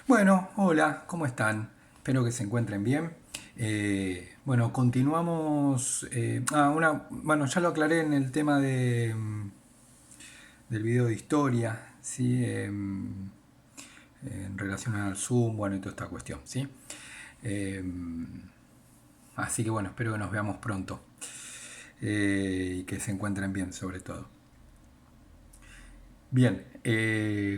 Bueno, hola, ¿cómo están? Espero que se encuentren bien. Bueno, continuamos. Bueno, ya lo aclaré en el tema del video de historia, ¿sí? En relación al Zoom, bueno, y toda esta cuestión, ¿sí? Eh, Así que bueno, espero que nos veamos pronto y que se encuentren bien, sobre todo. Bien,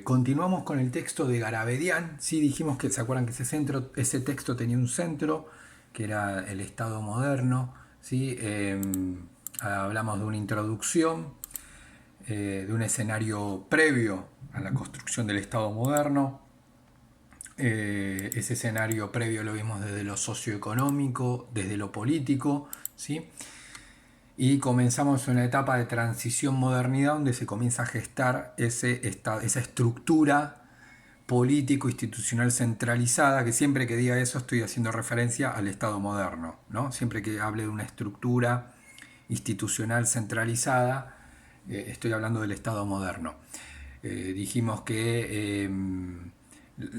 continuamos con el texto de Garabedian. Sí, dijimos que se acuerdan que ese texto tenía un centro, que era el Estado moderno. ¿Sí? Hablamos de una introducción, de un escenario previo a la construcción del Estado moderno. Ese escenario previo lo vimos desde lo socioeconómico, desde lo político, ¿sí? Y comenzamos una etapa de transición-modernidad donde se comienza a gestar esa estructura político-institucional centralizada, que siempre que diga eso estoy haciendo referencia al Estado moderno, ¿no? Siempre que hable de una estructura institucional centralizada, estoy hablando del Estado moderno. Dijimos que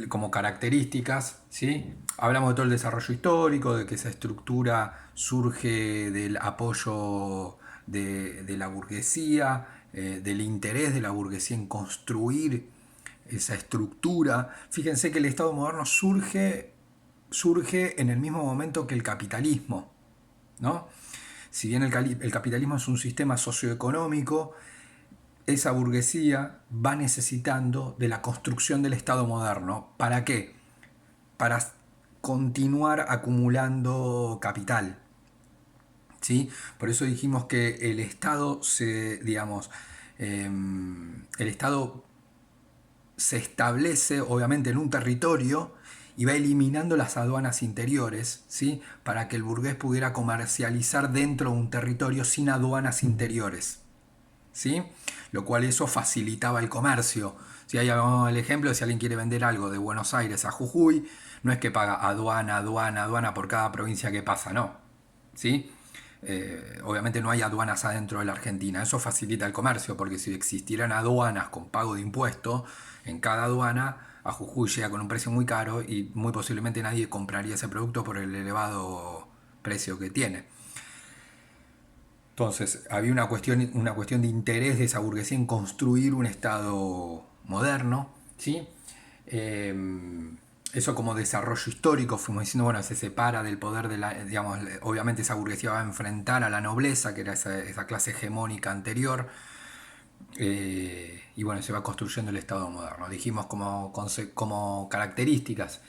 como características, ¿sí? Hablamos de todo el desarrollo histórico, de que esa estructura surge del apoyo de la burguesía, del interés de la burguesía en construir esa estructura. Fíjense que el Estado moderno surge en el mismo momento que el capitalismo, ¿no? Si bien el capitalismo es un sistema socioeconómico, esa burguesía va necesitando de la construcción del Estado moderno. ¿Para qué? Para continuar acumulando capital. ¿Sí? Por eso dijimos que el Estado el Estado se establece obviamente en un territorio y va eliminando las aduanas interiores, ¿sí? Para que el burgués pudiera comercializar dentro de un territorio sin aduanas interiores, ¿sí? Lo cual eso facilitaba el comercio. Si hay el ejemplo, si alguien quiere vender algo de Buenos Aires a Jujuy, no es que paga aduana, aduana, aduana por cada provincia que pasa, no. ¿Sí? Obviamente no hay aduanas adentro de la Argentina. Eso facilita el comercio, porque si existieran aduanas con pago de impuestos, en cada aduana a Jujuy llega con un precio muy caro y muy posiblemente nadie compraría ese producto por el elevado precio que tiene. Entonces, había una cuestión de interés de esa burguesía en construir un Estado moderno, ¿sí? Eh, Eso como desarrollo histórico, fuimos diciendo, bueno, se separa del poder de la, digamos, obviamente esa burguesía va a enfrentar a la nobleza, que era esa clase hegemónica anterior, y bueno, se va construyendo el Estado moderno. Dijimos como características,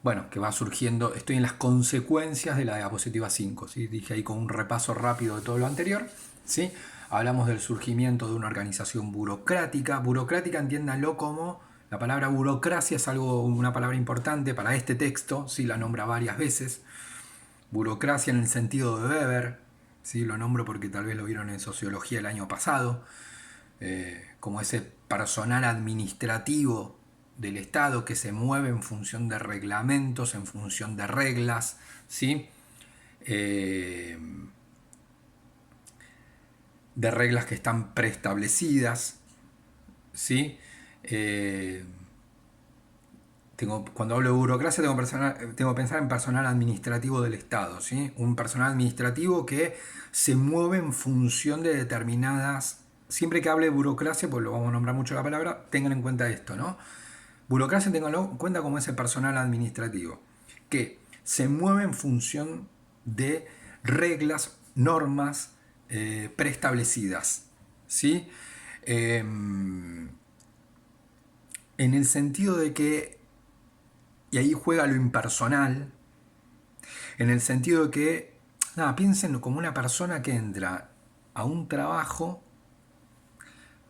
bueno, que va surgiendo, estoy en las consecuencias de la diapositiva 5, ¿sí? Dije ahí con un repaso rápido de todo lo anterior, ¿sí? Hablamos del surgimiento de una organización burocrática. Burocrática, entiéndanlo como la palabra burocracia es una palabra importante para este texto, ¿sí? La nombra varias veces. Burocracia en el sentido de Weber, ¿sí? Lo nombro porque tal vez lo vieron en sociología el año pasado, como ese personal administrativo del Estado que se mueve en función de reglamentos, en función de reglas, ¿sí? Eh, de reglas que están preestablecidas, ¿sí? Eh, Cuando hablo de burocracia tengo que pensar en personal administrativo del Estado, ¿sí? Un personal administrativo que se mueve en función de determinadas. Siempre que hable de burocracia, pues lo vamos a nombrar mucho la palabra, tengan en cuenta esto, ¿no? Burocracia, tenganlo en cuenta como ese personal administrativo, que se mueve en función de reglas, normas preestablecidas, ¿sí? En el sentido de que, y ahí juega lo impersonal, en el sentido de que, nada, piensen como una persona que entra a un trabajo,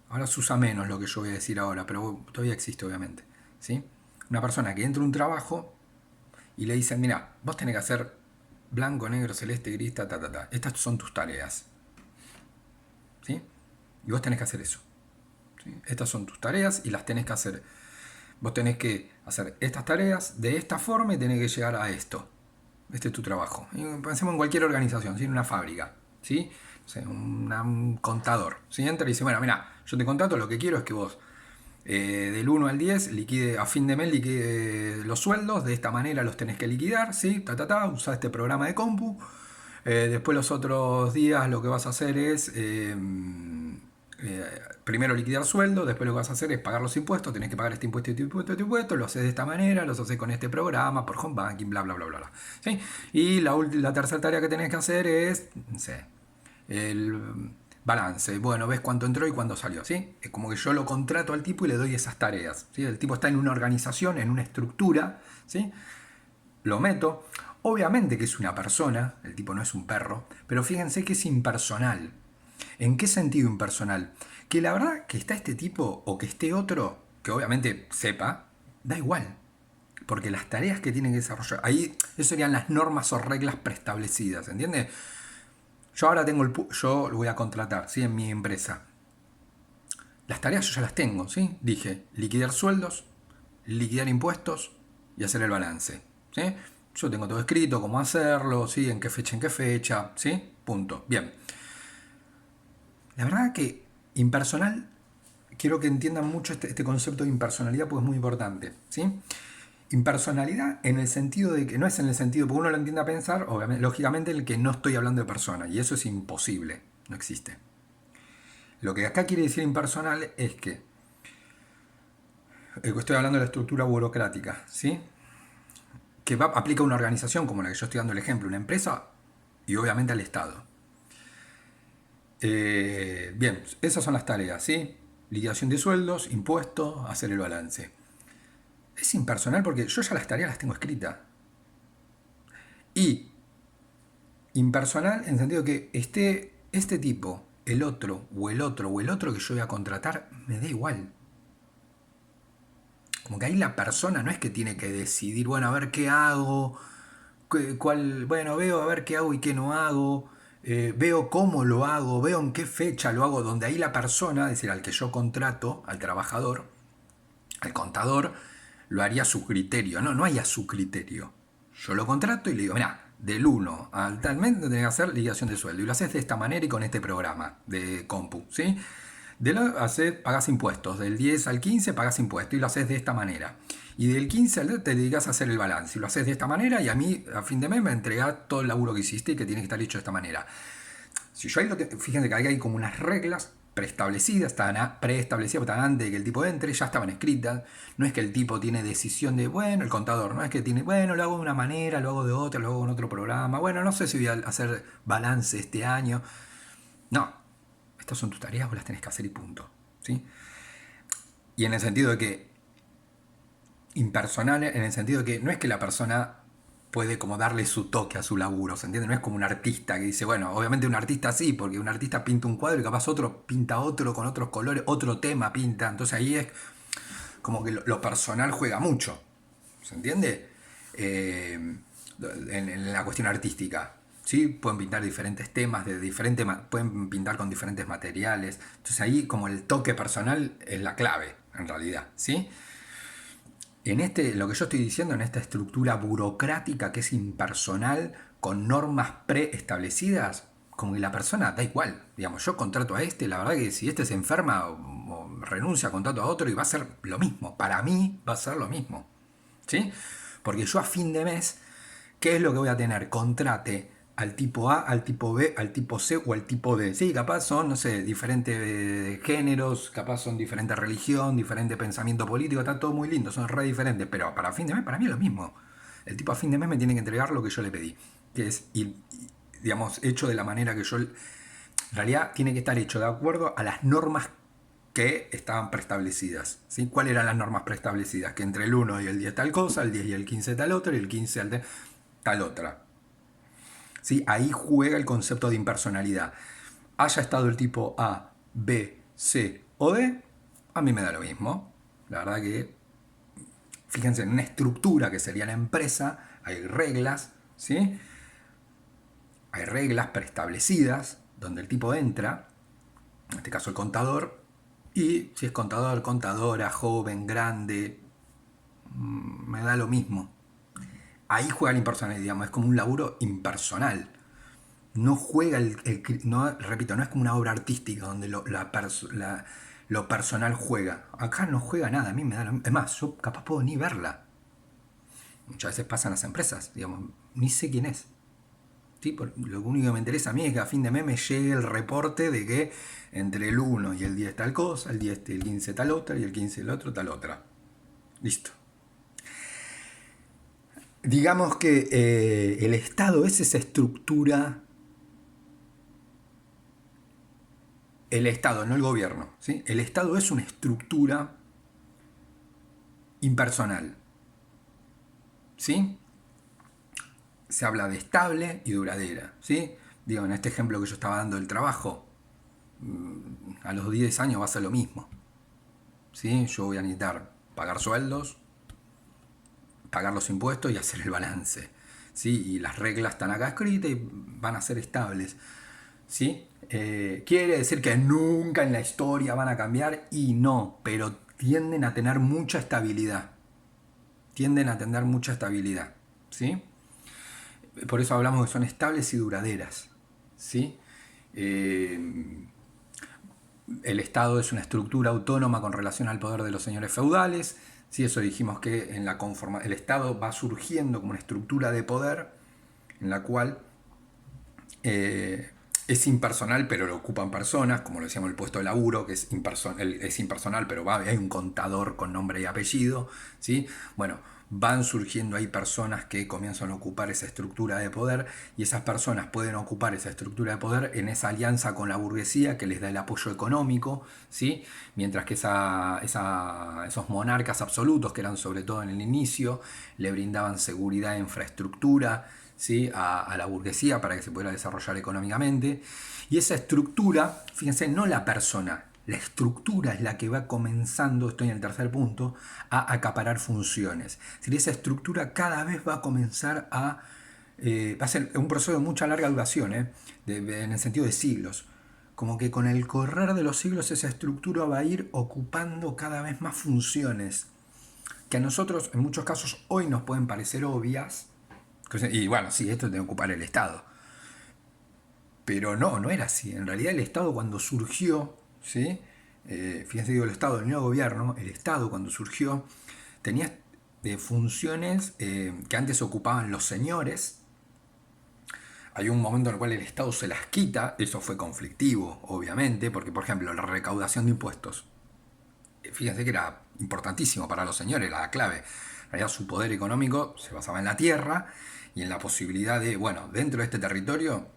ahora se usa menos lo que yo voy a decir ahora, pero todavía existe obviamente, ¿sí? Una persona que entra a un trabajo y le dicen, mira, vos tenés que hacer blanco, negro, celeste, gris, ta, ta, ta, ta. Estas son tus tareas, ¿sí? Y vos tenés que hacer eso, ¿sí? Estas son tus tareas y las tenés que hacer. Vos tenés que hacer estas tareas de esta forma y tenés que llegar a esto. Este es tu trabajo. Y pensemos en cualquier organización, ¿sí? En una fábrica, ¿sí? O sea, un contador, ¿sí? Entra y dice, bueno, mira, yo te contrato, lo que quiero es que vos Del 1 al 10, liquide, a fin de mes liquide los sueldos, de esta manera los tenés que liquidar, ¿sí? Usa este programa de compu. Después los otros días lo que vas a hacer es primero liquidar sueldo, después lo que vas a hacer es pagar los impuestos, tenés que pagar este impuesto, este impuesto, este impuesto, lo haces de esta manera, los haces con este programa, por home banking, bla, bla, bla, bla, bla. ¿Sí? Y la tercera tarea que tenés que hacer es, no sé, el balance. Bueno, ves cuánto entró y cuánto salió, ¿sí? Es como que yo lo contrato al tipo y le doy esas tareas, ¿sí? El tipo está en una organización, en una estructura, ¿sí? Lo meto. Obviamente que es una persona, el tipo no es un perro, pero fíjense que es impersonal. ¿En qué sentido impersonal? Que la verdad que está este tipo o que esté otro, que obviamente sepa, da igual. Porque las tareas que tienen que desarrollar, ahí, eso serían las normas o reglas preestablecidas, ¿entiendes? Yo ahora tengo yo lo voy a contratar, ¿sí? En mi empresa. Las tareas yo ya las tengo, ¿sí? Dije, liquidar sueldos, liquidar impuestos y hacer el balance, ¿sí? Yo tengo todo escrito, cómo hacerlo, ¿sí? En qué fecha, ¿sí? Punto. Bien. La verdad que impersonal, quiero que entiendan mucho este concepto de impersonalidad porque es muy importante, ¿sí? Impersonalidad en el sentido de que no es en el sentido, porque uno lo entiende a pensar, obviamente, lógicamente, el que no estoy hablando de persona, y eso es imposible, no existe. Lo que acá quiere decir impersonal es que estoy hablando de la estructura burocrática, ¿sí? Que aplica a una organización como la que yo estoy dando el ejemplo, una empresa y obviamente al Estado. Bien, esas son las tareas, ¿sí? Liquidación de sueldos, impuestos, hacer el balance. Es impersonal porque yo ya las tareas las tengo escritas. Y impersonal en el sentido que esté este tipo, el otro, o el otro, o el otro que yo voy a contratar, me da igual. Como que ahí la persona no es que tiene que decidir, bueno, a ver qué hago, bueno, veo a ver qué hago y qué no hago, veo cómo lo hago, veo en qué fecha lo hago, donde ahí la persona, es decir, al que yo contrato, al trabajador, al contador, lo haría a su criterio. No, no hay a su criterio. Yo lo contrato y le digo, mira, del 1 al tal mes tenés que hacer liquidación de sueldo. Y lo haces de esta manera y con este programa de compu, ¿sí? Pagás impuestos. Del 10 al 15 pagás impuestos y lo haces de esta manera. Y del 15 al te dedicas a hacer el balance. Y lo haces de esta manera y a mí a fin de mes me entregás todo el laburo que hiciste y que tiene que estar hecho de esta manera. Si yo ahí fíjense que ahí hay como unas reglas preestablecidas, preestablecidas antes de que el tipo entre, ya estaban escritas. No es que el tipo tiene decisión de, bueno, el contador, no es que tiene, bueno, lo hago de una manera, lo hago de otra, lo hago con otro programa, bueno, no sé si voy a hacer balance este año. No, estas son tus tareas, vos las tenés que hacer y punto. ¿Sí? Y en el sentido de que, impersonal, en el sentido de que no es que la persona puede como darle su toque a su laburo, ¿se entiende? No es como un artista que dice, bueno, obviamente un artista sí, porque un artista pinta un cuadro y capaz otro pinta otro con otros colores, otro tema pinta, entonces ahí es como que lo personal juega mucho, ¿se entiende? En la cuestión artística, ¿sí? Pueden pintar diferentes temas, pueden pintar con diferentes materiales, entonces ahí como el toque personal es la clave, en realidad, ¿sí? Lo que yo estoy diciendo, en esta estructura burocrática que es impersonal, con normas preestablecidas, como que la persona da igual. Digamos, yo contrato a este, la verdad que si este se enferma o renuncia, contrato a otro y va a ser lo mismo. Para mí va a ser lo mismo. ¿Sí? Porque yo a fin de mes, ¿qué es lo que voy a tener? Contrate al tipo A, al tipo B, al tipo C o al tipo D. Sí, capaz son, no sé, diferentes géneros, capaz son diferente religión, diferente pensamiento político, está todo muy lindo, son re diferentes, pero para fin de mes, para mí es lo mismo. El tipo a fin de mes me tiene que entregar lo que yo le pedí, que es, digamos, hecho de la manera que yo... En realidad tiene que estar hecho de acuerdo a las normas que estaban preestablecidas. ¿Sí? ¿Cuáles eran las normas preestablecidas? Que entre el 1 y el 10 tal cosa, el 10 y el 15 tal otra, y el 15 al tal otra. ¿Sí? Ahí juega el concepto de impersonalidad. Haya estado el tipo A, B, C o D, a mí me da lo mismo. La verdad que, fíjense, en una estructura que sería la empresa, hay reglas, ¿sí? Hay reglas preestablecidas donde el tipo entra, en este caso el contador, y si es contador, contadora, joven, grande, me da lo mismo. Ahí juega la impersonalidad, digamos, es como un laburo impersonal. No juega no, repito, no es como una obra artística donde lo personal juega. Acá no juega nada, a mí me da lo... Es más, yo capaz puedo ni verla. Muchas veces pasan las empresas, digamos, ni sé quién es. ¿Sí? Lo único que me interesa a mí es que a fin de mes me llegue el reporte de que entre el 1 y el 10 tal cosa, el 10 y el 15 tal otra, y el 15 el otro tal otra. Listo. Digamos que el Estado es esa estructura, el Estado, no el gobierno, ¿sí? El Estado es una estructura impersonal, ¿sí? Se habla de estable y duradera, ¿sí? Digo, en este ejemplo que yo estaba dando del trabajo, a los 10 años va a ser lo mismo, ¿sí? Yo voy a necesitar pagar sueldos, pagar los impuestos y hacer el balance, ¿sí? Y las reglas están acá escritas y van a ser estables, ¿sí? ¿Quiere decir que nunca en la historia van a cambiar? Y no, pero tienden a tener mucha estabilidad. Tienden a tener mucha estabilidad, ¿sí? Por eso hablamos que son estables y duraderas, ¿sí? El Estado es una estructura autónoma con relación al poder de los señores feudales. Sí, eso dijimos que en el Estado va surgiendo como una estructura de poder en la cual es impersonal, pero lo ocupan personas, como lo decíamos el puesto de laburo, que es impersonal, pero hay un contador con nombre y apellido, ¿sí? Bueno, van surgiendo ahí personas que comienzan a ocupar esa estructura de poder y esas personas pueden ocupar esa estructura de poder en esa alianza con la burguesía que les da el apoyo económico, ¿sí? Mientras que esos monarcas absolutos, que eran sobre todo en el inicio, le brindaban seguridad e infraestructura, ¿sí? a la burguesía para que se pudiera desarrollar económicamente. Y esa estructura, fíjense, no la persona, la estructura es la que va comenzando, estoy en el tercer punto, a acaparar funciones. Es decir, esa estructura cada vez va a comenzar va a ser un proceso de mucha larga duración, en el sentido de siglos. Como que con el correr de los siglos esa estructura va a ir ocupando cada vez más funciones que a nosotros en muchos casos hoy nos pueden parecer obvias. Y bueno, sí, esto tiene que ocupar el Estado. Pero no era así. En realidad el Estado cuando surgió, ¿sí? Fíjense, digo el Estado, el nuevo gobierno, el Estado cuando surgió tenía funciones que antes ocupaban los señores. Hay un momento en el cual el Estado se las quita, eso fue conflictivo, obviamente, porque por ejemplo la recaudación de impuestos, fíjense que era importantísimo para los señores, era la clave. En realidad su poder económico se basaba en la tierra y en la posibilidad de, bueno, dentro de este territorio,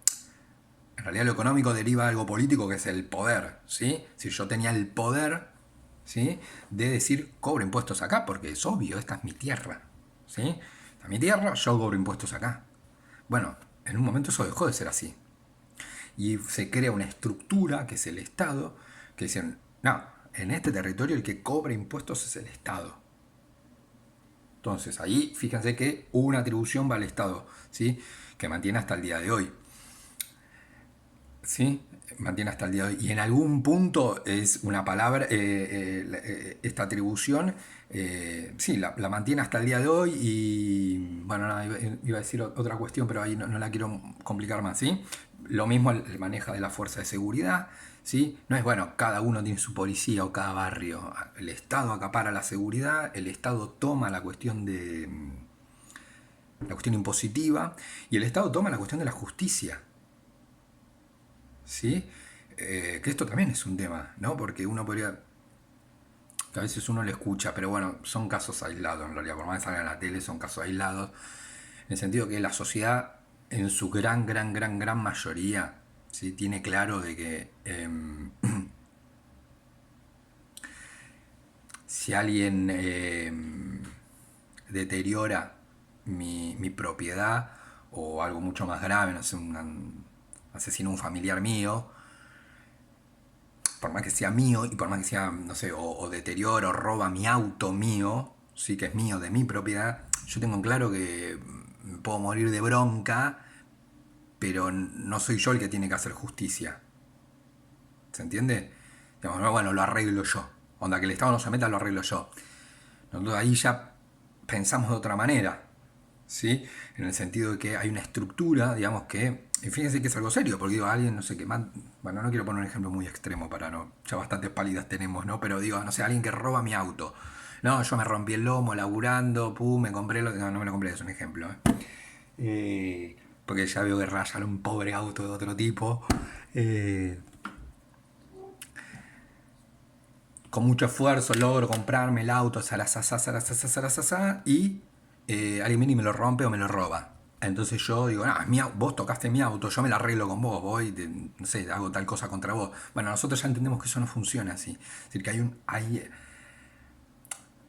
en realidad lo económico deriva de algo político que es el poder, ¿sí? Si yo tenía el poder, ¿sí? De decir, cobro impuestos acá, porque es obvio, esta es mi tierra, ¿sí? Esta es mi tierra, yo cobro impuestos acá. Bueno, en un momento eso dejó de ser así. Y se crea una estructura, que es el Estado, que dicen, no, en este territorio el que cobra impuestos es el Estado. Entonces, ahí fíjense que una atribución va al Estado, ¿sí? Que mantiene hasta el día de hoy. ¿Sí? Mantiene hasta el día de hoy. Y en algún punto es una palabra, esta atribución, sí, la mantiene hasta el día de hoy. Y bueno, nada, iba a decir otra cuestión, pero ahí no la quiero complicar más, ¿sí? Lo mismo el manejo de la fuerza de seguridad, ¿sí? No es, bueno, cada uno tiene su policía o cada barrio. El Estado acapara la seguridad, el Estado toma la cuestión la cuestión impositiva y el Estado toma la cuestión de la justicia. ¿Sí? Que esto también es un tema, ¿no? Porque uno podría... A veces uno le escucha, pero bueno, son casos aislados en realidad, por más que salgan en la tele, son casos aislados, en el sentido que la sociedad, en su gran mayoría, ¿sí? Tiene claro de que si alguien deteriora mi propiedad o algo mucho más grave, no sé, asesina a un familiar mío, por más que sea mío y por más que sea, no sé, o deteriora o roba mi auto mío, sí que es mío, de mi propiedad, yo tengo en claro que puedo morir de bronca, pero no soy yo el que tiene que hacer justicia. ¿Se entiende? Digamos, bueno, lo arreglo yo. Onda, que el Estado no se meta, lo arreglo yo. Nosotros ahí ya pensamos de otra manera, ¿sí? En el sentido de que hay una estructura, digamos, que Y fíjense que es algo serio, porque digo, alguien, no sé, bueno, no quiero poner un ejemplo muy extremo para no, ya bastantes pálidas tenemos, ¿no? Pero digo, no sé, alguien que roba mi auto. No, yo me rompí el lomo laburando, pum, me compré no, no me lo compré, es un ejemplo, ¿eh? Porque ya veo que rayan un pobre auto de otro tipo. Eh, con mucho esfuerzo logro comprarme el auto, y alguien viene y me lo rompe o me lo roba. Entonces yo digo, vos tocaste mi auto, yo me la arreglo con vos, voy, no sé, hago tal cosa contra vos. Bueno, nosotros ya entendemos que eso no funciona así. Es decir, que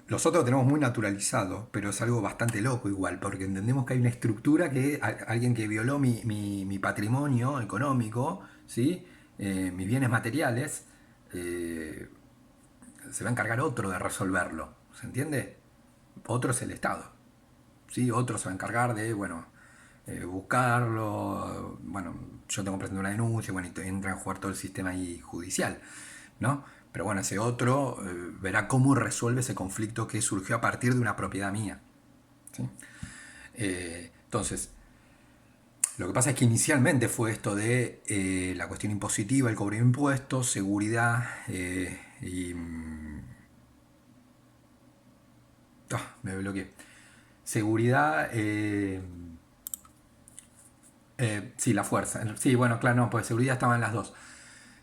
nosotros lo tenemos muy naturalizado, pero es algo bastante loco igual, porque entendemos que hay una estructura que alguien que violó mi patrimonio económico, ¿sí? Mis bienes materiales, eh, se va a encargar otro de resolverlo, ¿se entiende? Otro es el Estado, ¿sí? Otro se va a encargar de, bueno, buscarlo, bueno, yo tengo presente una denuncia, bueno, y entra a jugar todo el sistema ahí judicial, ¿no? Pero bueno, ese otro verá cómo resuelve ese conflicto que surgió a partir de una propiedad mía, ¿sí? Entonces, lo que pasa es que inicialmente fue esto de la cuestión impositiva, el cobro de impuestos, seguridad y... me bloqueé. Seguridad, sí, la fuerza. Sí, bueno, claro, no, pues seguridad estaban las dos.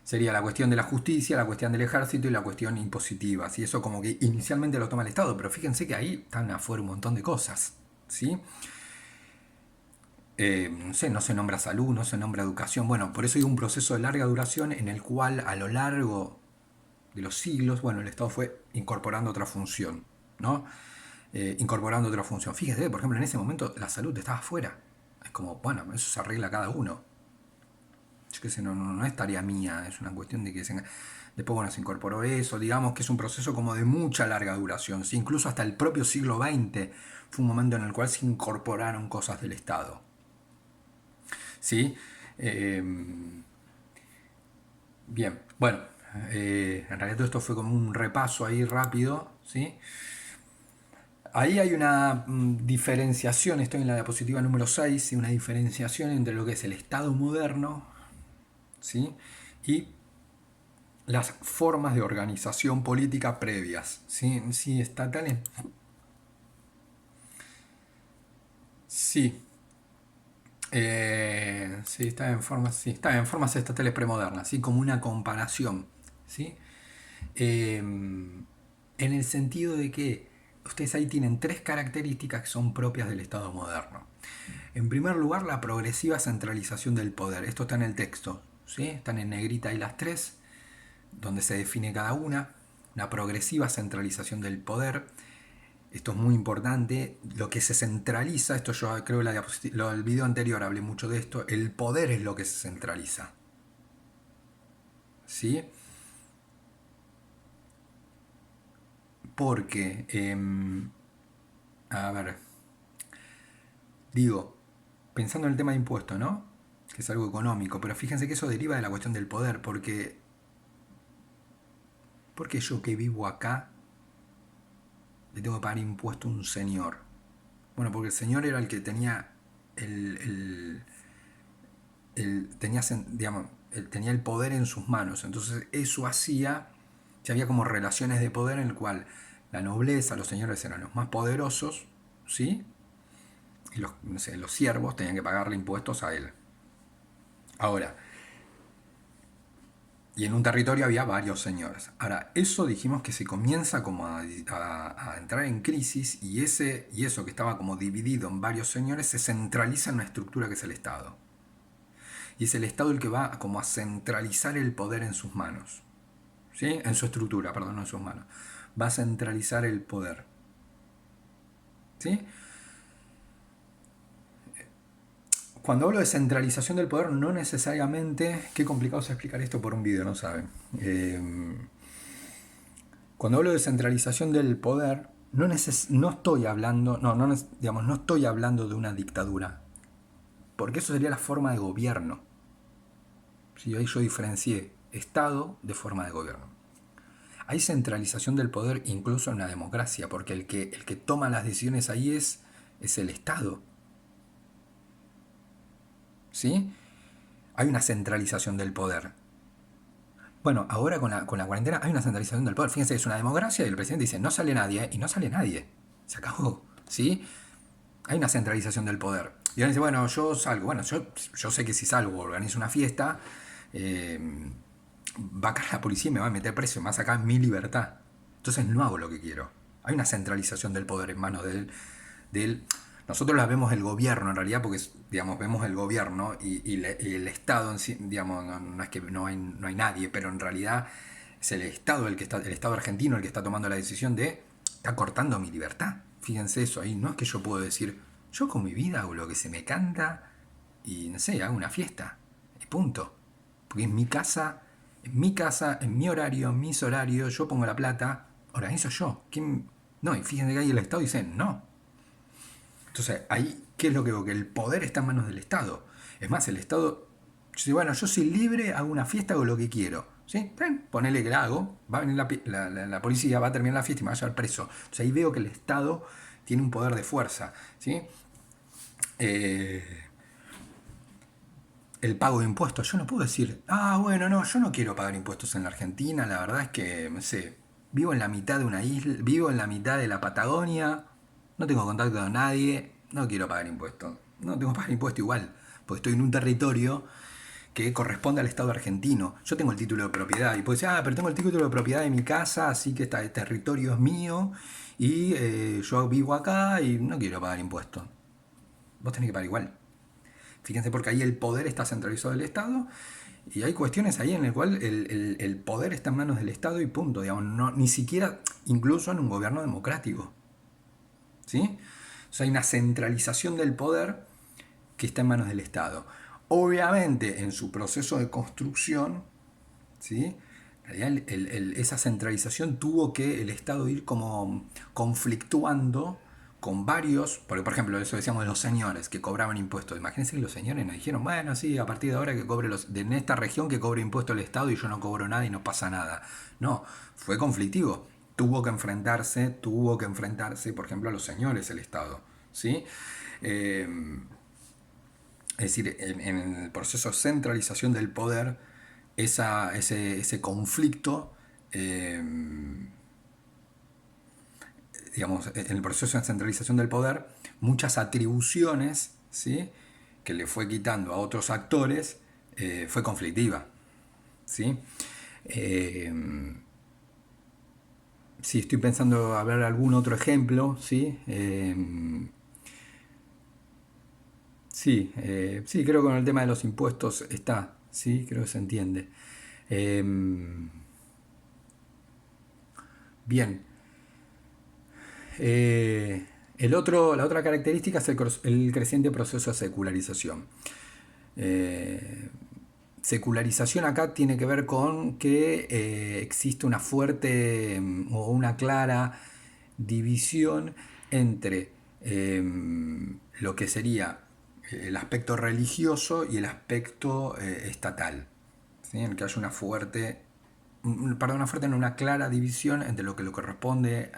Sería la cuestión de la justicia, la cuestión del ejército y la cuestión impositiva. ¿Sí? Eso como que inicialmente lo toma el Estado, pero fíjense que ahí están afuera un montón de cosas. ¿Sí? No sé, no se nombra salud, no se nombra educación. Bueno, por eso hay un proceso de larga duración en el cual a lo largo de los siglos, bueno, el Estado fue incorporando otra función, ¿no? Incorporando otra función. Fíjese, por ejemplo, en ese momento la salud estaba afuera. Es como, bueno, eso se arregla cada uno. Yo qué sé, no es tarea mía, es una cuestión de que después, bueno, se incorporó eso, digamos que es un proceso como de mucha larga duración. ¿Sí? Incluso hasta el propio siglo XX fue un momento en el cual se incorporaron cosas del Estado. ¿Sí? Eh, bien, bueno, en realidad todo esto fue como un repaso ahí rápido, ¿sí? Ahí hay una diferenciación, estoy en la diapositiva número 6, una diferenciación entre lo que es el Estado moderno, ¿sí? Y las formas de organización política previas, ¿sí? Sí, estatales. Sí, sí, está en formas estatales premodernas, ¿sí? Como una comparación, ¿sí? En el sentido de que ustedes ahí tienen tres características que son propias del Estado moderno. En primer lugar, la progresiva centralización del poder. Esto está en el texto, ¿sí? Están en negrita ahí las tres, donde se define cada una. Una progresiva centralización del poder. Esto es muy importante. Lo que se centraliza, esto yo creo que el video anterior hablé mucho de esto, el poder es lo que se centraliza. ¿Sí? Porque, a ver, digo, pensando en el tema de impuestos, ¿no? Que es algo económico, pero fíjense que eso deriva de la cuestión del poder, porque yo que vivo acá le tengo que pagar impuesto a un señor. Bueno, porque el señor era el que tenía digamos, tenía el poder en sus manos. Entonces eso hacía que había como relaciones de poder en el cual la nobleza, los señores eran los más poderosos, ¿sí? Y no sé, los siervos tenían que pagarle impuestos a él. Ahora, y en un territorio había varios señores. Ahora, eso dijimos que se comienza como a entrar en crisis y eso que estaba como dividido en varios señores se centraliza en una estructura que es el Estado. Y es el Estado el que va como a centralizar el poder en sus manos. ¿Sí? En su estructura, perdón, no en sus manos. Va a centralizar el poder. ¿Sí? Cuando hablo de centralización del poder, no necesariamente... Qué complicado es explicar esto por un video, no saben. Cuando hablo de centralización del poder, no estoy hablando... digamos, no estoy hablando de una dictadura. Porque eso sería la forma de gobierno. ¿Sí? Ahí yo diferencié Estado de forma de gobierno. Hay centralización del poder incluso en la democracia, porque el que toma las decisiones ahí es el Estado. ¿Sí? Hay una centralización del poder. Bueno, ahora con la cuarentena hay una centralización del poder. Fíjense, es una democracia y el presidente dice, no sale nadie, y no sale nadie. Se acabó, ¿sí? Hay una centralización del poder. Y ahora dice, bueno, yo salgo. Bueno, yo sé que si salgo, organizo una fiesta, eh, va a caer la policía y me va a meter preso, me va a sacar mi libertad. Entonces no hago lo que quiero. Hay una centralización del poder en manos del nosotros la vemos el gobierno en realidad, porque digamos, vemos el gobierno y el Estado en sí, digamos, no es que no hay nadie, pero en realidad es el Estado el Estado argentino el que está tomando la decisión de está cortando mi libertad. Fíjense eso ahí, no es que yo puedo decir, yo con mi vida hago lo que se me canta y no sé, hago una fiesta. Y punto. Porque es mi casa, en mi horario, en mis horarios, yo pongo la plata, organizo yo. ¿Quién? No, y fíjense que ahí el Estado dice no. Entonces, ahí, ¿qué es lo que veo? Que el poder está en manos del Estado. Es más, el Estado dice, bueno, yo soy libre, hago una fiesta, hago lo que quiero. ¿Sí? Ponele que la hago, va a venir la policía, va a terminar la fiesta y me va a llevar preso. Entonces ahí veo que el Estado tiene un poder de fuerza. ¿Sí? El pago de impuestos. Yo no puedo decir, bueno, no, yo no quiero pagar impuestos en la Argentina. La verdad es que, no sé, vivo en la mitad de una isla, vivo en la mitad de la Patagonia, no tengo contacto con nadie, no quiero pagar impuestos. No tengo que pagar impuestos igual, porque estoy en un territorio que corresponde al Estado argentino. Yo tengo el título de propiedad y puedo decir, pero tengo el título de propiedad de mi casa, así que este territorio es mío y yo vivo acá y no quiero pagar impuestos. Vos tenés que pagar igual. Fíjense, porque ahí el poder está centralizado del Estado y hay cuestiones ahí en las cuales el poder está en manos del Estado y punto. Digamos, no, ni siquiera, incluso en un gobierno democrático. ¿Sí? O sea, hay una centralización del poder que está en manos del Estado. Obviamente, en su proceso de construcción, ¿sí? Esa centralización tuvo que el Estado ir como conflictuando con varios, porque por ejemplo, eso decíamos de los señores que cobraban impuestos. Imagínense que los señores nos dijeron, bueno, sí, a partir de ahora que cobre en esta región que cobre impuesto el Estado y yo no cobro nada y no pasa nada. No, fue conflictivo. Tuvo que enfrentarse, por ejemplo, a los señores el Estado. ¿Sí? Eh, es decir, en el proceso de centralización del poder, ese conflicto, eh, digamos, en el proceso de centralización del poder, muchas atribuciones, ¿sí?, que le fue quitando a otros actores, fue conflictiva. ¿Sí? Sí, estoy pensando hablar de algún otro ejemplo, ¿sí? Sí, creo que con el tema de los impuestos está, sí, creo que se entiende. Eh, Bien. Eh, la otra característica es el creciente proceso de secularización. Eh, Secularización acá tiene que ver con que existe una fuerte o una clara división entre lo que sería el aspecto religioso y el aspecto estatal. ¿Sí? En que hay una clara división entre lo que le corresponde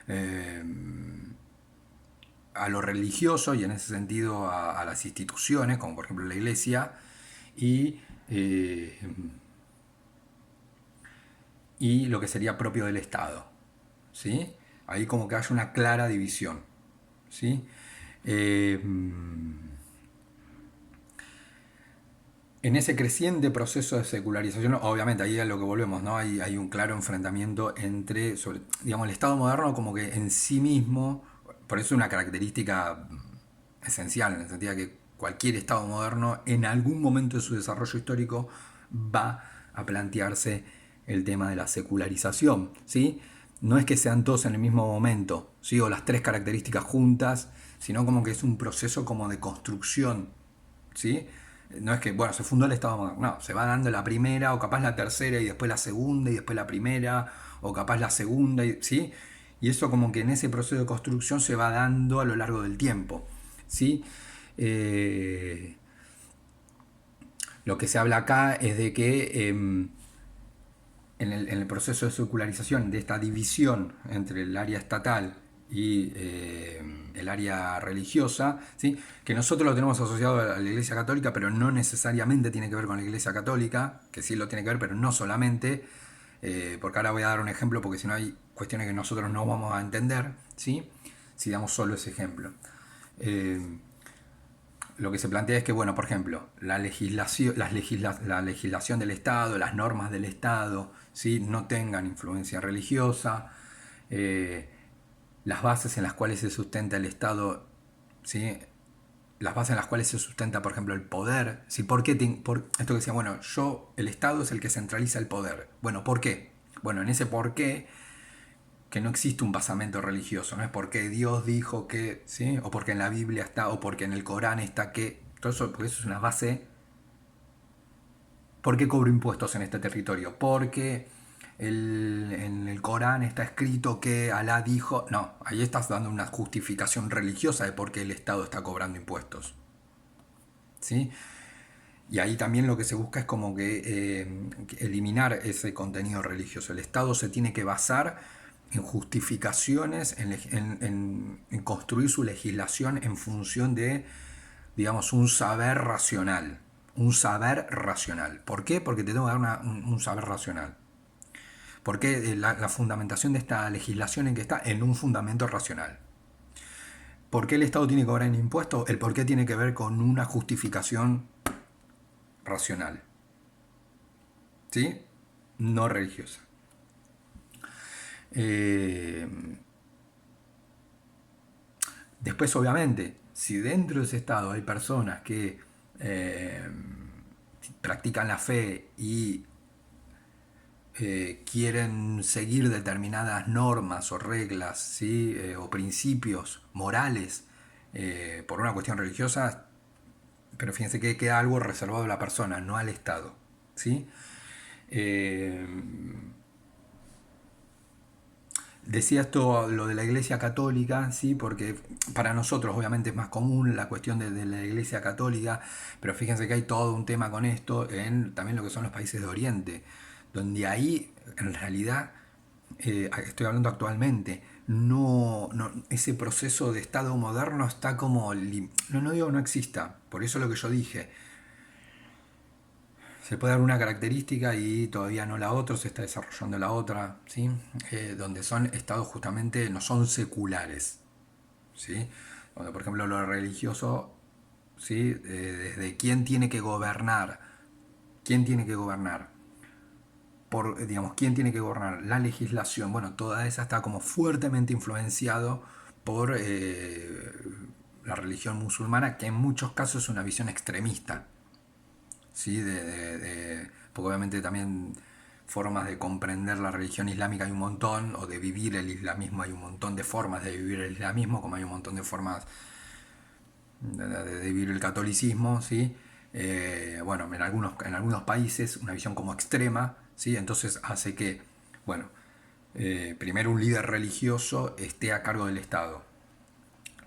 eh, a lo religioso y en ese sentido a las instituciones, como por ejemplo la iglesia, y, eh, y lo que sería propio del Estado. ¿Sí? Ahí como que hay una clara división. ¿Sí? En ese creciente proceso de secularización, obviamente ahí es a lo que volvemos, ¿no? Hay un claro enfrentamiento entre, digamos, el Estado moderno como que en sí mismo, por eso es una característica esencial, en el sentido de que cualquier Estado moderno en algún momento de su desarrollo histórico va a plantearse el tema de la secularización, ¿sí? No es que sean todos en el mismo momento, ¿sí? O las tres características juntas, sino como que es un proceso como de construcción, ¿sí? No es que, bueno, se fundó el Estado moderno, no, se va dando la primera, o capaz la tercera, y después la segunda, y después la primera, o capaz la segunda, ¿sí? Y eso como que en ese proceso de construcción se va dando a lo largo del tiempo, ¿sí? Lo que se habla acá es de que en el proceso de secularización, de esta división entre el área estatal y el área religiosa, ¿sí? Que nosotros lo tenemos asociado a la Iglesia Católica, pero no necesariamente tiene que ver con la Iglesia Católica, que sí lo tiene que ver, pero no solamente, porque ahora voy a dar un ejemplo, porque si no hay cuestiones que nosotros no vamos a entender, ¿sí? Si damos solo ese ejemplo. Lo que se plantea es que, bueno, por ejemplo, la legislación del Estado, las normas del Estado, ¿sí? No tengan influencia religiosa, eh, las bases en las cuales se sustenta el Estado, ¿sí? Las bases en las cuales se sustenta, por ejemplo, el poder. ¿Sí? ¿Por qué? Esto que decía, bueno, el Estado es el que centraliza el poder. Bueno, ¿por qué? Bueno, en ese por qué, que no existe un basamento religioso, no es porque Dios dijo que, ¿sí? O porque en la Biblia está, o porque en el Corán está que, todo eso, porque eso es una base. ¿Por qué cobro impuestos en este territorio? Porque en el Corán está escrito que Alá dijo. No, ahí estás dando una justificación religiosa de por qué el Estado está cobrando impuestos. ¿Sí? Y ahí también lo que se busca es como que eliminar ese contenido religioso. El Estado se tiene que basar en justificaciones, en construir su legislación en función de, digamos, un saber racional. Un saber racional. ¿Por qué? Porque te tengo que dar un saber racional. Porque la fundamentación de esta legislación en que está en un fundamento racional. ¿Por qué el Estado tiene que cobrar en impuestos? El por qué tiene que ver con una justificación racional. ¿Sí? No religiosa. Después, obviamente, si dentro de ese Estado hay personas que practican la fe y quieren seguir determinadas normas o reglas, ¿sí? O principios morales por una cuestión religiosa, pero fíjense que queda algo reservado a la persona, no al Estado. ¿Sí? Decía esto, lo de la Iglesia Católica, ¿sí? Porque para nosotros obviamente es más común la cuestión de la Iglesia Católica, pero fíjense que hay todo un tema con esto en también lo que son los países de Oriente, donde ahí en realidad, estoy hablando actualmente, ese proceso de Estado moderno está como, no digo no exista, por eso lo que yo dije, se puede dar una característica y todavía no la otra, se está desarrollando la otra, ¿sí? Donde son estados justamente, no son seculares, ¿sí? Donde, por ejemplo, lo religioso, ¿sí? Desde quién tiene que gobernar, digamos, quién tiene que gobernar, la legislación, bueno, toda esa está como fuertemente influenciado por la religión musulmana, que en muchos casos es una visión extremista, ¿sí? Porque obviamente también formas de comprender la religión islámica hay un montón, o de vivir el islamismo hay un montón de formas de vivir el islamismo, como hay un montón de formas de vivir el catolicismo, ¿sí? Bueno, en algunos países una visión como extrema, ¿sí? Entonces hace que, bueno, primero un líder religioso esté a cargo del Estado.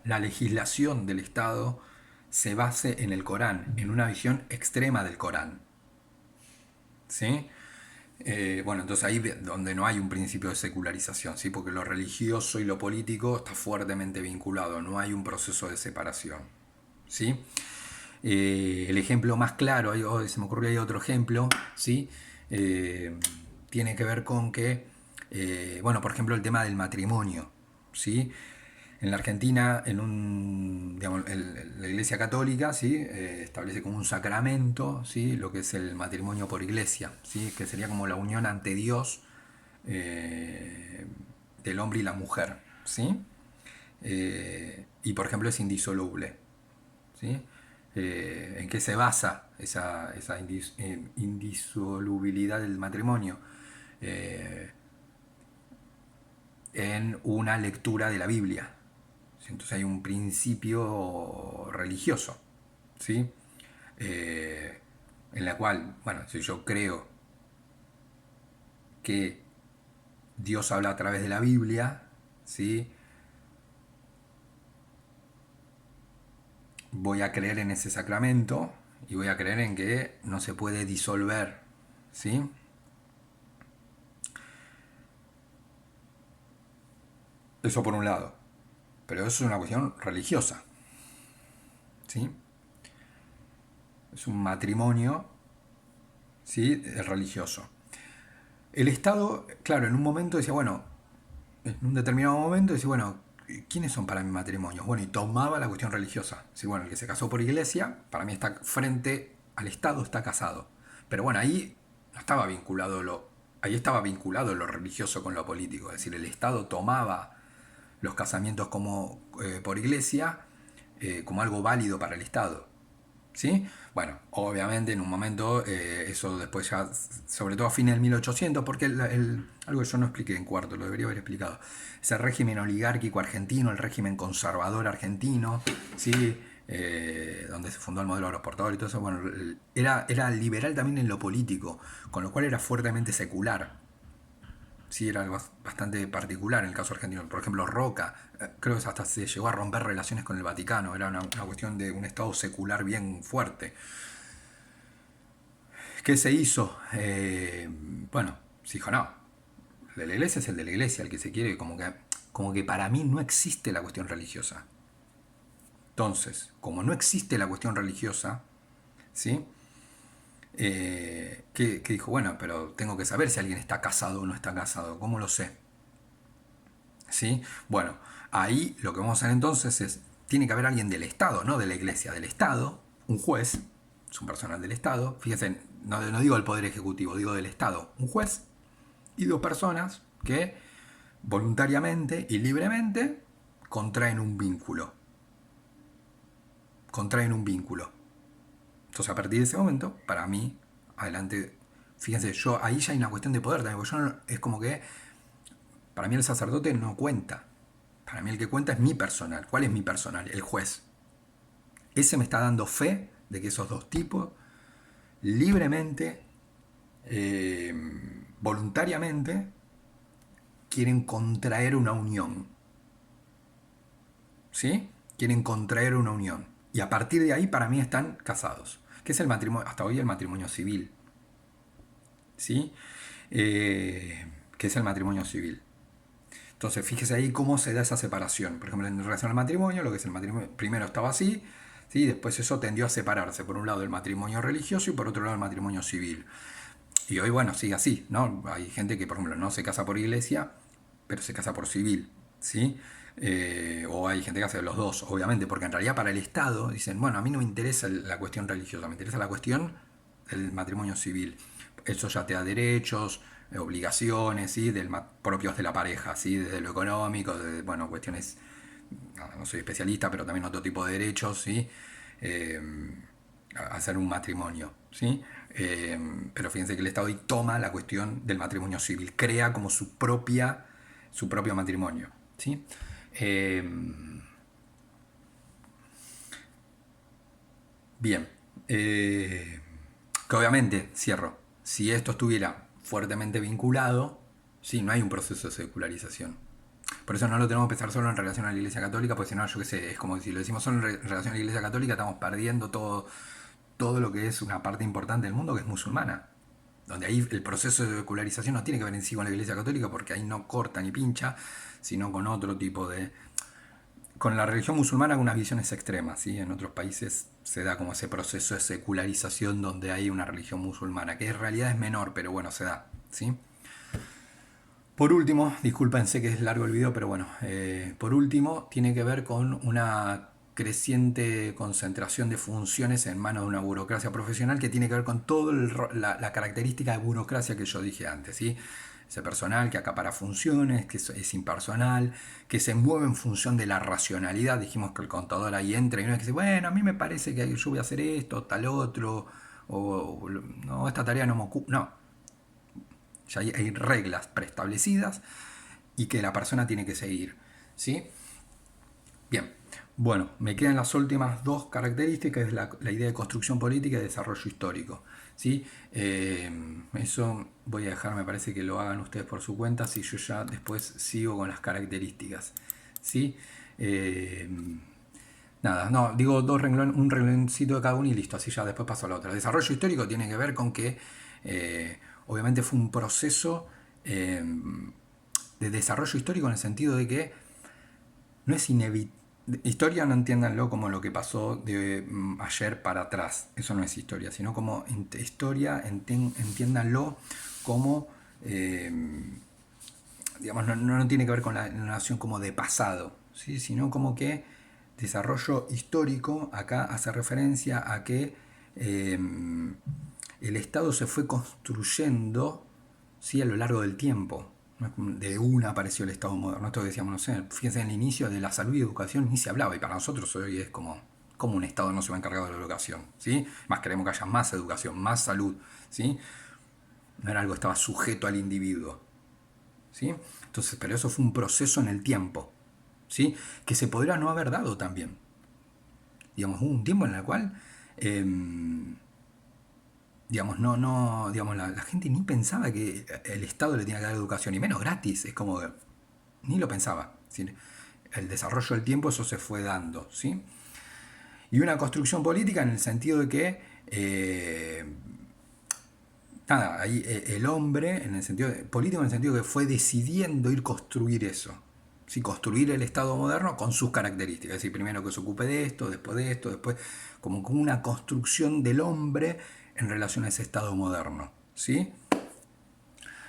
La legislación del Estado se base en el Corán, en una visión extrema del Corán. ¿Sí? Bueno, entonces ahí donde no hay un principio de secularización, ¿sí? Porque lo religioso y lo político está fuertemente vinculado, no hay un proceso de separación. ¿Sí? El ejemplo más claro, se me ocurrió ahí otro ejemplo, ¿sí? Tiene que ver con que, bueno, por ejemplo, el tema del matrimonio, ¿sí? En la Argentina, digamos, la Iglesia Católica, ¿sí? Establece como un sacramento, ¿sí? Lo que es el matrimonio por iglesia, ¿sí? Que sería como la unión ante Dios del hombre y la mujer, ¿sí? Y por ejemplo es indisoluble, ¿sí? ¿En qué se basa esa indisolubilidad del matrimonio? En una lectura de la Biblia. Entonces hay un principio religioso, ¿sí? En la cual, bueno, si yo creo que Dios habla a través de la Biblia, ¿sí? Voy a creer en ese sacramento y voy a creer en que no se puede disolver, ¿sí? Eso por un lado. pero eso es una cuestión religiosa, ¿sí? Es un matrimonio, ¿sí? Religioso. El Estado, claro, en un momento decía, bueno, en un determinado momento decía, bueno, ¿quiénes son para mi matrimonio? Bueno, y tomaba la cuestión religiosa. Sí, bueno, el que se casó por iglesia, para mí está frente al Estado, está casado. Pero bueno, ahí no estaba vinculado ahí estaba vinculado lo religioso con lo político. Es decir, el Estado tomaba los casamientos como por iglesia como algo válido para el Estado. ¿Sí? Bueno, obviamente en un momento, eso después ya, sobre todo a fines del 1800, porque algo que yo no expliqué en cuarto, lo debería haber explicado, ese régimen oligárquico argentino, el régimen conservador argentino, ¿sí? Donde se fundó el modelo aeroportuario y todo eso, bueno, era liberal también en lo político, con lo cual era fuertemente secular. Sí, era algo bastante particular en el caso argentino. Por ejemplo, Roca, creo que hasta se llegó a romper relaciones con el Vaticano. Era una cuestión de un Estado secular bien fuerte. ¿Qué se hizo? Bueno, se dijo, no, el de la iglesia es el de la iglesia, el que se quiere, como que para mí no existe la cuestión religiosa. Entonces, como no existe la cuestión religiosa, ¿sí? Que dijo, bueno, pero tengo que saber si alguien está casado o no está casado. ¿Cómo lo sé? ¿Sí? Bueno, ahí lo que vamos a hacer entonces es, tiene que haber alguien del Estado, no de la iglesia, del Estado, un juez, es un personal del Estado, fíjense, no digo del Poder Ejecutivo, digo del Estado, un juez y dos personas que voluntariamente y libremente contraen un vínculo. Contraen un vínculo. Entonces a partir de ese momento, para mí, adelante, fíjense, yo ahí ya hay una cuestión de poder también, porque yo es como que, para mí el sacerdote no cuenta. Para mí el que cuenta es mi personal. ¿Cuál es mi personal? El juez. Ese me está dando fe de que esos dos tipos libremente, voluntariamente, quieren contraer una unión. ¿Sí? Quieren contraer una unión. Y a partir de ahí para mí están casados. ¿Qué es el matrimonio? Hasta hoy el matrimonio civil. ¿Sí? ¿Qué es el matrimonio civil? Entonces, fíjese ahí cómo se da esa separación. Por ejemplo, en relación al matrimonio, lo que es el matrimonio, primero estaba así, ¿sí? Después eso tendió a separarse. Por un lado el matrimonio religioso y por otro lado el matrimonio civil. Y hoy, bueno, sigue así, ¿no? Hay gente que, por ejemplo, no se casa por iglesia, pero se casa por civil, ¿sí? O hay gente que hace los dos, obviamente, porque en realidad para el Estado dicen, bueno, a mí no me interesa la cuestión religiosa, me interesa la cuestión del matrimonio civil. Eso ya te da derechos, obligaciones, ¿sí? Propios de la pareja, ¿sí? Desde lo económico, bueno, cuestiones, no soy especialista, pero también otro tipo de derechos, ¿sí? Eh, hacer un matrimonio, ¿sí? Pero fíjense que el Estado hoy toma la cuestión del matrimonio civil, crea como su propio matrimonio, ¿sí? Bien, que obviamente, cierro, si esto estuviera fuertemente vinculado, sí, no hay un proceso de secularización. Por eso no lo tenemos que pensar solo en relación a la Iglesia Católica, porque si no, yo qué sé, es como si lo decimos solo en relación a la Iglesia Católica, estamos perdiendo todo lo que es una parte importante del mundo que es musulmana. Donde ahí el proceso de secularización no tiene que ver en sí con la Iglesia Católica, porque ahí no corta ni pincha, sino con otro tipo de... Con la religión musulmana con unas visiones extremas, ¿sí? En otros países se da como ese proceso de secularización donde hay una religión musulmana, que en realidad es menor, pero bueno, se da, ¿sí? Por último, disculpen, sé que es largo el video, pero bueno, por último, tiene que ver con una creciente concentración de funciones en manos de una burocracia profesional que tiene que ver con toda la característica de burocracia que yo dije antes, ¿sí? Ese personal que acapara funciones, que es impersonal, que se mueve en función de la racionalidad. Dijimos que el contador ahí entra y no es que dice, bueno, a mí me parece que yo voy a hacer esto, tal otro, o no, esta tarea no me ocupa. No, ya hay reglas preestablecidas y que la persona tiene que seguir, ¿sí? Bien, bueno, me quedan las últimas dos características, es la idea de construcción política y desarrollo histórico, ¿sí? Eso voy a dejar, me parece que lo hagan ustedes por su cuenta, si yo ya después sigo con las características, ¿sí? Nada, no, digo un rengloncito de cada uno y listo, así ya después paso a la otra. El desarrollo histórico tiene que ver con que obviamente fue un proceso de desarrollo histórico en el sentido de que no es inevitable. Historia no entiéndanlo como lo que pasó de ayer para atrás, eso no es historia, sino como historia entiéndanlo como, digamos, no tiene que ver con la noción como de pasado, ¿sí? Sino como que desarrollo histórico acá hace referencia a que el Estado se fue construyendo, ¿sí? A lo largo del tiempo. De una apareció el Estado moderno. Esto que decíamos, no sé, fíjense en el inicio de la salud y educación ni se hablaba, y para nosotros hoy es como un Estado no se va a encargar de la educación, ¿sí? Más queremos que haya más educación, más salud, ¿sí? No era algo que estaba sujeto al individuo, ¿sí? Entonces, pero eso fue un proceso en el tiempo, ¿sí? Que se podría no haber dado también. Digamos, hubo un tiempo en el cual digamos, digamos, la gente ni pensaba que el Estado le tenía que dar educación, y menos gratis, es como que ni lo pensaba. ¿Sí? El desarrollo del tiempo eso se fue dando, ¿sí? Y una construcción política en el sentido de que, nada, ahí el hombre, en el sentido político, en el sentido que fue decidiendo ir construir eso. ¿Sí? Construir el Estado moderno con sus características. Es decir, primero que se ocupe de esto, después, como una construcción del hombre en relación a ese Estado moderno. ¿Sí?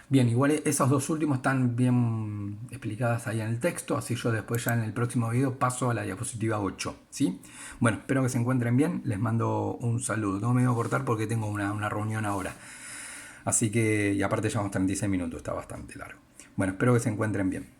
Bien, igual esos dos últimos están bien explicadas ahí en el texto, así yo después ya en el próximo video paso a la diapositiva 8, ¿sí? Bueno, espero que se encuentren bien, les mando un saludo. No me voy a cortar porque tengo una reunión ahora, así que, y aparte llevamos 36 minutos, está bastante largo. Bueno, espero que se encuentren bien.